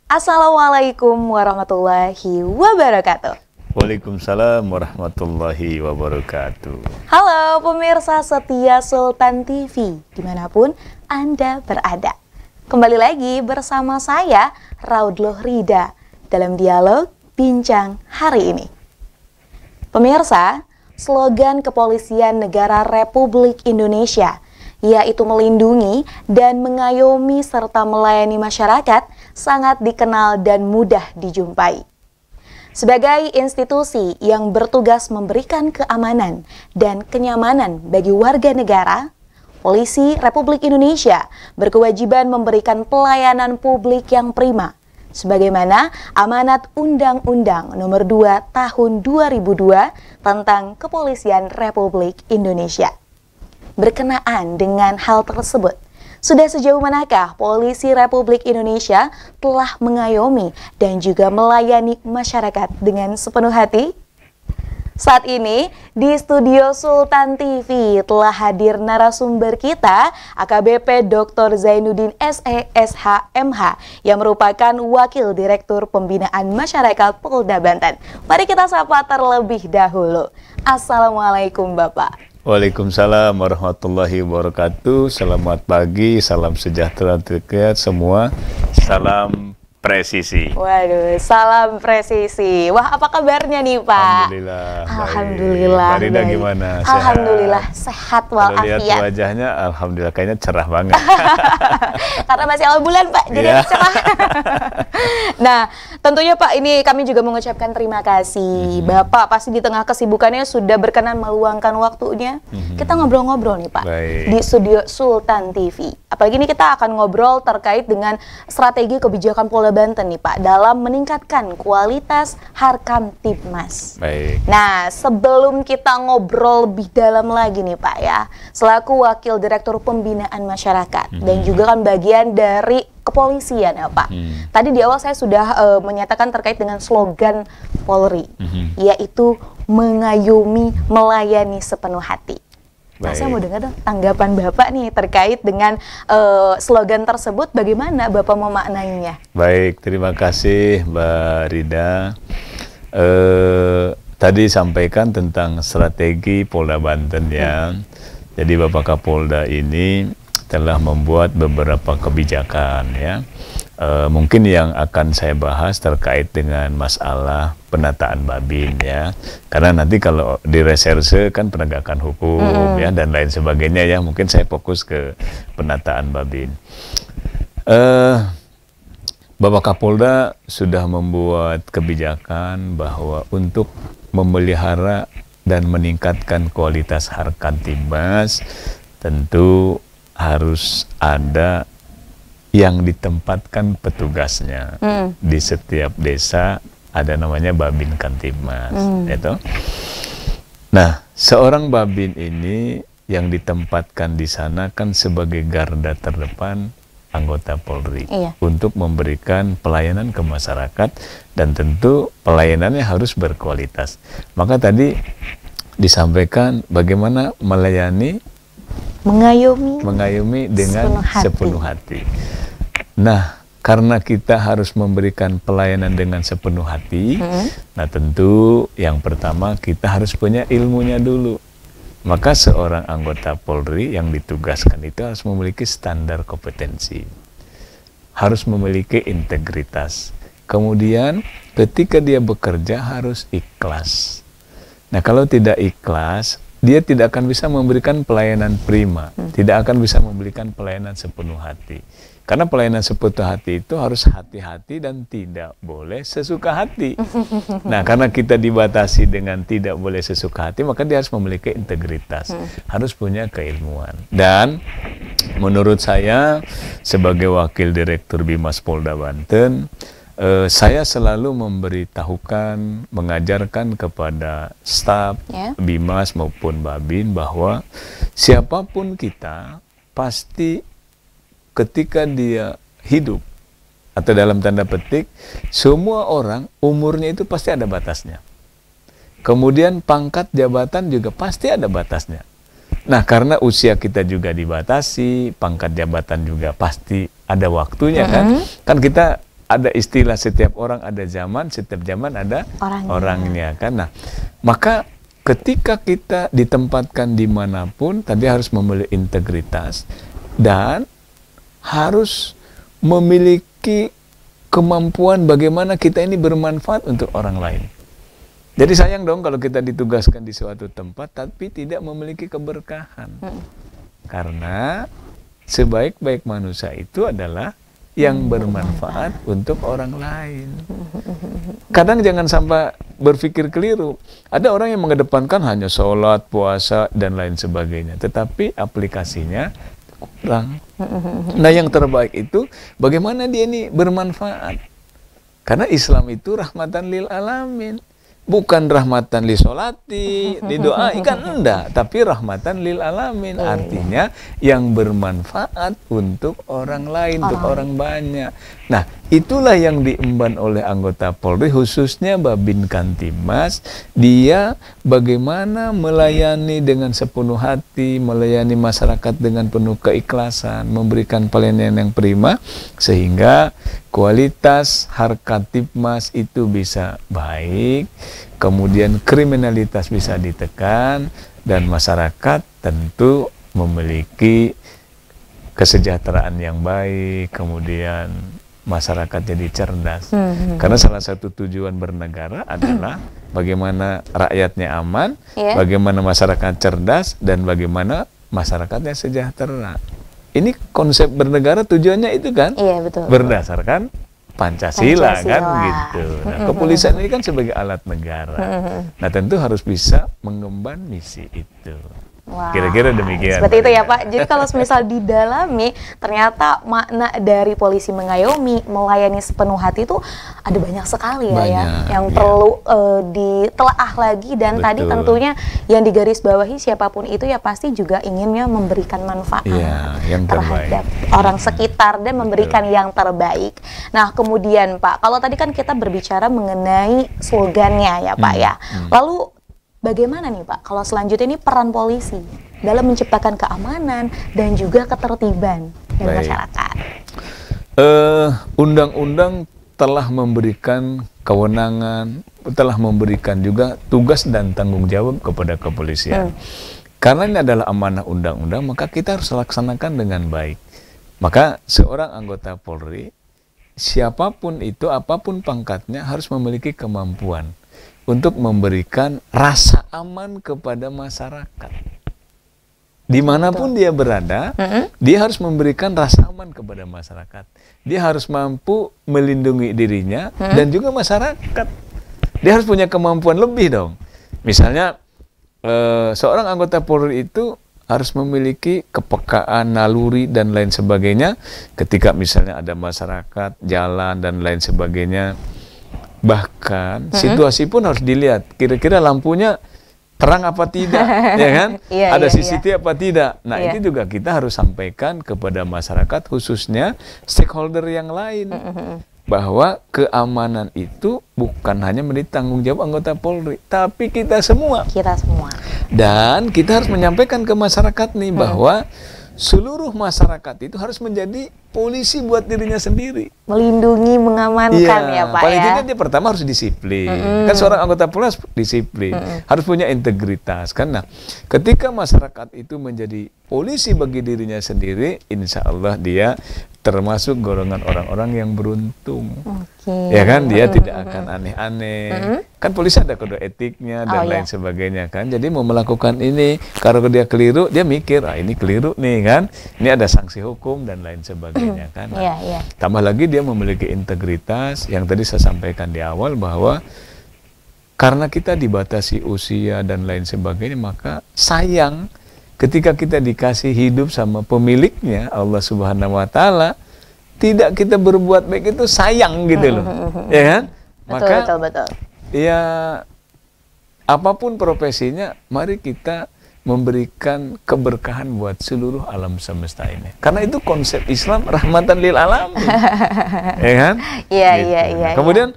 Assalamualaikum warahmatullahi wabarakatuh. Waalaikumsalam warahmatullahi wabarakatuh. Halo pemirsa setia Sultan TV, dimanapun Anda berada. Kembali lagi bersama saya, Raudloh Rida, dalam dialog Bincang hari ini. Pemirsa, slogan Kepolisian Negara Republik Indonesia, yaitu melindungi dan mengayomi serta melayani masyarakat, sangat dikenal dan mudah dijumpai. Sebagai institusi yang bertugas memberikan keamanan dan kenyamanan bagi warga negara, Polisi Republik Indonesia berkewajiban memberikan pelayanan publik yang prima, sebagaimana amanat Undang-Undang Nomor 2 Tahun 2002 tentang Kepolisian Republik Indonesia. Berkenaan dengan hal tersebut, sudah sejauh manakah Polisi Republik Indonesia telah mengayomi dan juga melayani masyarakat dengan sepenuh hati? Saat ini di studio Sultan TV telah hadir narasumber kita, AKBP Dr. Zainuddin SE SH.MH, yang merupakan Wakil Direktur Pembinaan Masyarakat Polda Banten. Mari kita sapa terlebih dahulu. Assalamualaikum Bapak. Waalaikumsalam warahmatullahi wabarakatuh. Selamat pagi, salam sejahtera untuk semua. Salam presisi. Waduh, salam presisi. Wah, apa kabarnya nih Pak? Alhamdulillah. Alhamdulillah. Mbak Rida gimana? Alhamdulillah sehat walafiat. Kalau lihat wajahnya, alhamdulillah kayaknya cerah banget. Karena masih awal bulan Pak, jadi cerah. Nah, tentunya Pak, ini kami juga mengucapkan terima kasih. Bapak pasti di tengah kesibukannya sudah berkenan meluangkan waktunya. Kita ngobrol-ngobrol nih Pak, di studio Sultan TV. Apalagi ini kita akan ngobrol terkait dengan strategi kebijakan Polda Banten nih Pak, dalam meningkatkan kualitas Harkamtibmas. Baik. Nah, sebelum kita ngobrol lebih dalam lagi nih Pak ya, selaku Wakil Direktur Pembinaan Masyarakat dan juga kan bagian dari kepolisian ya Pak. Tadi di awal saya sudah menyatakan terkait dengan slogan Polri, yaitu mengayomi, melayani sepenuh hati. Nah, saya mau dengar dong tanggapan Bapak nih terkait dengan slogan tersebut, bagaimana Bapak memaknainya? Baik, terima kasih Mbak Rida. Tadi sampaikan tentang strategi Polda Banten ya. Jadi Bapak Kapolda ini telah membuat beberapa kebijakan ya. Mungkin yang akan saya bahas terkait dengan masalah penataan Babin ya, karena nanti kalau di reserse kan penegakan hukum ya dan lain sebagainya ya, mungkin saya fokus ke penataan Babin. Bapak Kapolda sudah membuat kebijakan bahwa untuk memelihara dan meningkatkan kualitas Harkamtibmas tentu harus ada yang ditempatkan petugasnya. Di setiap desa ada namanya Babin Kamtibmas. Itu. Nah, seorang Babin ini yang ditempatkan di sana kan sebagai garda terdepan anggota Polri untuk memberikan pelayanan ke masyarakat, dan tentu pelayanannya harus berkualitas. Maka tadi disampaikan bagaimana melayani, mengayomi dengan sepenuh hati. Nah, karena kita harus memberikan pelayanan dengan sepenuh hati, nah tentu yang pertama kita harus punya ilmunya dulu. Maka seorang anggota Polri yang ditugaskan itu harus memiliki standar kompetensi, harus memiliki integritas. Kemudian ketika dia bekerja harus ikhlas. Nah, kalau tidak ikhlas, dia tidak akan bisa memberikan pelayanan prima, tidak akan bisa memberikan pelayanan sepenuh hati. Karena pelayanan sepenuh hati itu harus hati-hati dan tidak boleh sesuka hati. Nah, karena kita dibatasi dengan tidak boleh sesuka hati, maka dia harus memiliki integritas, harus punya keilmuan. Dan menurut saya sebagai Wakil Direktur Bimas Polda Banten, saya selalu memberitahukan, mengajarkan kepada staf Bimas maupun Babin bahwa siapapun kita pasti ketika dia hidup atau dalam tanda petik, semua orang umurnya itu pasti ada batasnya. Kemudian pangkat jabatan juga pasti ada batasnya. Nah, karena usia kita juga dibatasi, pangkat jabatan juga pasti ada waktunya kan. Kan kita ada istilah setiap orang ada zaman, setiap zaman ada orangnya kan. Nah, maka ketika kita ditempatkan dimanapun, tadi harus memiliki integritas dan harus memiliki kemampuan bagaimana kita ini bermanfaat untuk orang lain. Jadi sayang dong kalau kita ditugaskan di suatu tempat tapi tidak memiliki keberkahan. Karena sebaik-baik manusia itu adalah yang bermanfaat untuk orang lain. Kadang jangan sampai berpikir keliru. Ada orang yang mengedepankan hanya sholat, puasa, dan lain sebagainya. Tetapi aplikasinya kurang. Nah, yang terbaik itu bagaimana dia ini bermanfaat. Karena Islam itu rahmatan lil alamin. Bukan rahmatan li sholati, didoai kan enggak, tapi rahmatan lil alamin, artinya yang bermanfaat untuk orang lain, untuk orang banyak. Nah, itulah yang diemban oleh anggota Polri, khususnya Babin Kantimas. Dia bagaimana melayani dengan sepenuh hati, melayani masyarakat dengan penuh keikhlasan, memberikan pelayanan yang prima, sehingga kualitas Harkatipmas itu bisa baik, kemudian kriminalitas bisa ditekan, dan masyarakat tentu memiliki kesejahteraan yang baik, kemudian masyarakat jadi cerdas. Karena salah satu tujuan bernegara adalah bagaimana rakyatnya aman, bagaimana masyarakat cerdas, dan bagaimana masyarakatnya sejahtera. Ini konsep bernegara tujuannya itu kan? Iya, betul. Berdasarkan Pancasila kan gitu. Nah, kepolisian ini kan sebagai alat negara. Nah, tentu harus bisa mengemban misi itu. Kira-kira demikian. Seperti itu ya Pak. Jadi kalau misal didalami, ternyata makna dari polisi mengayomi, melayani sepenuh hati itu ada banyak sekali ya, yang perlu ditelaah lagi. Dan tadi tentunya yang digarisbawahi siapapun itu ya pasti juga inginnya memberikan manfaat yang terhadap orang sekitar dan memberikan yang terbaik. Nah, kemudian Pak, kalau tadi kan kita berbicara mengenai slogannya ya Pak ya. Lalu bagaimana nih Pak, kalau selanjutnya ini peran polisi dalam menciptakan keamanan dan juga ketertiban dari masyarakat? Undang-undang telah memberikan kewenangan, telah memberikan juga tugas dan tanggung jawab kepada kepolisian. Karena ini adalah amanah undang-undang, maka kita harus laksanakan dengan baik. Maka seorang anggota Polri, siapapun itu, apapun pangkatnya, harus memiliki kemampuan untuk memberikan rasa aman kepada masyarakat. Dimanapun dia berada, dia harus memberikan rasa aman kepada masyarakat. Dia harus mampu melindungi dirinya dan juga masyarakat. Dia harus punya kemampuan lebih dong. Misalnya, seorang anggota Polri itu harus memiliki kepekaan, naluri, dan lain sebagainya. Ketika misalnya ada masyarakat, jalan, dan lain sebagainya, bahkan situasi pun harus dilihat, kira-kira lampunya terang apa tidak, ya kan? Ada CCTV apa tidak. Nah, itu juga kita harus sampaikan kepada masyarakat, khususnya stakeholder yang lain, bahwa keamanan itu bukan hanya menjadi tanggung jawab anggota Polri, tapi kita semua. Dan kita harus menyampaikan ke masyarakat nih bahwa seluruh masyarakat itu harus menjadi polisi buat dirinya sendiri. Melindungi, mengamankan ya Pak paling tidak dia pertama harus disiplin. Kan seorang anggota Polri harus disiplin, harus punya integritas. Karena ketika masyarakat itu menjadi polisi bagi dirinya sendiri, insya Allah dia termasuk golongan orang-orang yang beruntung. Ya kan, dia tidak akan aneh-aneh. Kan polisi ada kode etiknya dan lain sebagainya kan. Jadi mau melakukan ini, kalau dia keliru, dia mikir, ini keliru nih kan. Ini ada sanksi hukum dan lain sebagainya kan. Nah, tambah lagi dia memiliki integritas yang tadi saya sampaikan di awal, bahwa karena kita dibatasi usia dan lain sebagainya, maka sayang ketika kita dikasih hidup sama pemiliknya, Allah Subhanahu wa Ta'ala, tidak kita berbuat baik, itu sayang gitu loh. Ya kan? Maka betul. Ya, apapun profesinya, mari kita memberikan keberkahan buat seluruh alam semesta ini. Karena itu konsep Islam, rahmatan lil alamin. Ya kan? Iya. Kemudian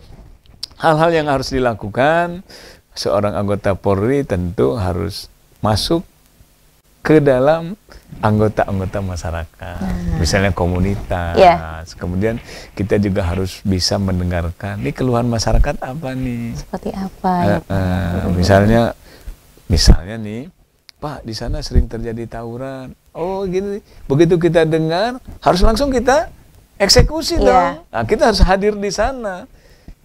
hal-hal yang harus dilakukan seorang anggota Polri tentu harus masuk ke dalam anggota-anggota masyarakat, misalnya komunitas. Kemudian kita juga harus bisa mendengarkan, nih keluhan masyarakat apa nih? Seperti apa? Misalnya nih, Pak, di sana sering terjadi tawuran. Oh gini, begitu kita dengar, harus langsung kita eksekusi dong. Nah, kita harus hadir di sana.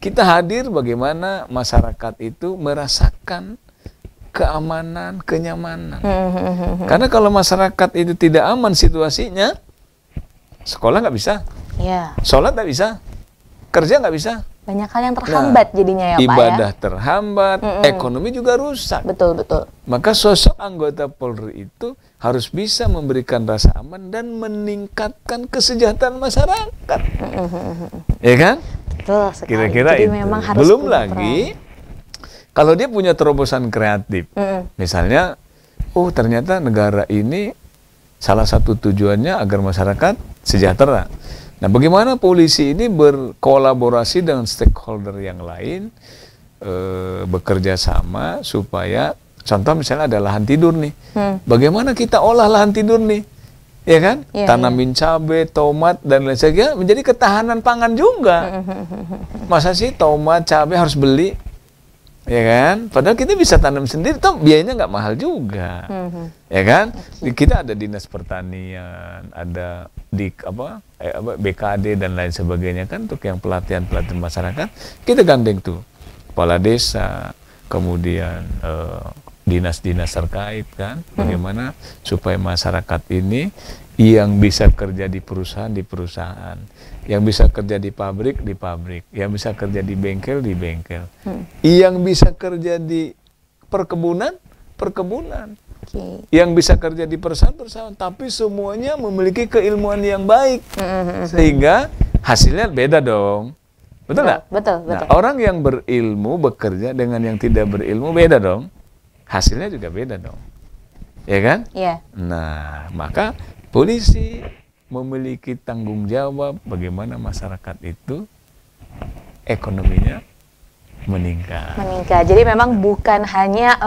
Kita hadir bagaimana masyarakat itu merasakan keamanan, kenyamanan. Karena kalau masyarakat itu tidak aman situasinya, sekolah nggak bisa, sholat nggak bisa, kerja nggak bisa. Banyak hal yang terhambat jadinya ya Pak ya. Ibadah terhambat, ekonomi juga rusak. Betul. Maka sosok anggota Polri itu harus bisa memberikan rasa aman dan meningkatkan kesejahteraan masyarakat. Ya kan? Betul sekali. Kira-kira itu. Memang harus belum lagi kalau dia punya terobosan kreatif, misalnya, oh ternyata negara ini salah satu tujuannya agar masyarakat sejahtera. Nah, bagaimana polisi ini berkolaborasi dengan stakeholder yang lain, bekerja sama supaya, contoh misalnya ada lahan tidur nih, bagaimana kita olah lahan tidur nih, ya kan? Tanamin cabai, tomat dan lain sebagainya menjadi ketahanan pangan juga. Masa sih tomat, cabai harus beli? Ya kan, padahal kita bisa tanam sendiri, toh biayanya nggak mahal juga, ya kan? Kita ada dinas pertanian, ada di BKD dan lain sebagainya kan, untuk yang pelatihan masyarakat kita gandeng tuh kepala desa, kemudian dinas-dinas terkait kan, bagaimana supaya masyarakat ini yang bisa kerja di perusahaan, yang bisa kerja di pabrik, yang bisa kerja di bengkel, yang bisa kerja di perkebunan, yang bisa kerja di perusahaan, tapi semuanya memiliki keilmuan yang baik, sehingga hasilnya beda dong. Betul nggak? Betul. Nah, orang yang berilmu bekerja dengan yang tidak berilmu beda dong, hasilnya juga beda dong, ya kan? Iya. Nah, maka polisi memiliki tanggung jawab bagaimana masyarakat itu ekonominya meningkat. Jadi memang bukan hanya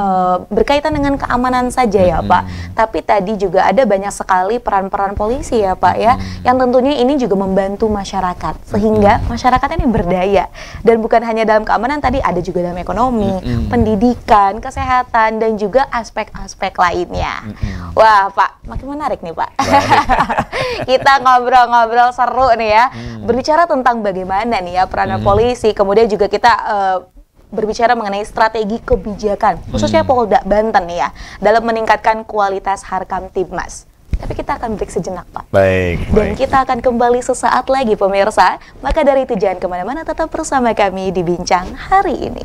berkaitan dengan keamanan saja ya Pak, tapi tadi juga ada banyak sekali peran-peran polisi ya Pak ya, yang tentunya ini juga membantu masyarakat sehingga masyarakat ini berdaya, dan bukan hanya dalam keamanan, tadi ada juga dalam ekonomi, pendidikan, kesehatan, dan juga aspek-aspek lainnya. Wah Pak, makin menarik nih Pak. Kita ngobrol-ngobrol seru nih ya, berbicara tentang bagaimana nih ya peran polisi, kemudian juga kita berbicara mengenai strategi kebijakan, khususnya Polda Banten ya, dalam meningkatkan kualitas Harkamtibmas. Tapi kita akan break sejenak Pak. Baik. Dan kita akan kembali sesaat lagi pemirsa. Maka dari itu jangan kemana-mana, tetap bersama kami di Bincang Hari Ini.